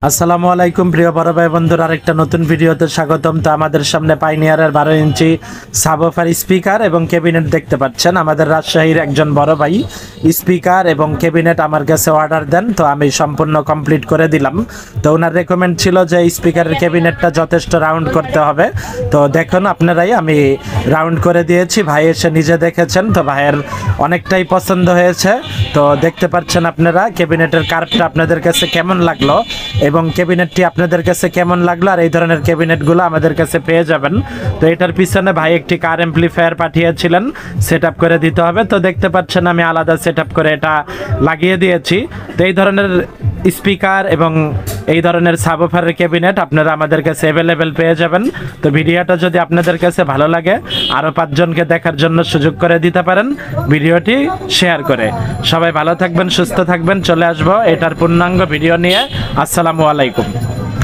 আসসালামু আলাইকুম প্রিয় বড় ভাই বন্ধুরা, আরেকটা নতুন ভিডিওতে স্বাগতম। তো আমাদের সামনে পাইনিয়ারের 12 ইঞ্চি সাবওয়ুফার স্পিকার এবং ক্যাবিনেট দেখতে পাচ্ছেন। আমাদের রাজশাহীর একজন বড় ভাই স্পিকার এবং ক্যাবিনেট আমার কাছে অর্ডার দেন, তো আমি সম্পূর্ণ কমপ্লিট করে দিলাম। তো ওনার রেকমেন্ড ছিল যে স্পিকারের ক্যাবিনেটটা যথেষ্ট রাউন্ড করতে হবে। তো দেখুন আপনারাই, আমি রাউন্ড করে দিয়েছি, ভাই এসে নিজে দেখেছেন। তো ভাইয়ের অনেকটাই পছন্দ হয়েছে। তো দেখতে পাচ্ছেন আপনারা ক্যাবিনেটের কার্ভটা আপনাদের কাছে কেমন লাগলো এবং ক্যাবিনেটটি আপনাদের কাছে কেমন লাগলো, আর এই ধরনের ক্যাবিনেটগুলো আমাদের কাছে পেয়ে যাবেন। তো এটার পিছনে ভাই একটি কার অ্যাম্পলিফায়ার পাঠিয়েছিলেন, সেট আপ করে দিতে হবে। তো দেখতে পাচ্ছেন আমি আলাদা সেট আপ করে এটা লাগিয়ে দিয়েছি। তো এই ধরনের স্পিকার এবং এই ধরনের সাবওয়ুফারের ক্যাবিনেট আপনারা আমাদের কাছে অ্যাভেলেবেল পেয়ে যাবেন। তো ভিডিওটা যদি আপনাদের কাছে ভালো লাগে আরও 5 জনকে দেখার জন্য সুযোগ করে দিতে পারেন ভিডিওটি শেয়ার করে। সবাই ভালো থাকবেন, সুস্থ থাকবেন। চলে আসবো এটার পূর্ণাঙ্গ ভিডিও নিয়ে। আসসালামু আলাইকুম।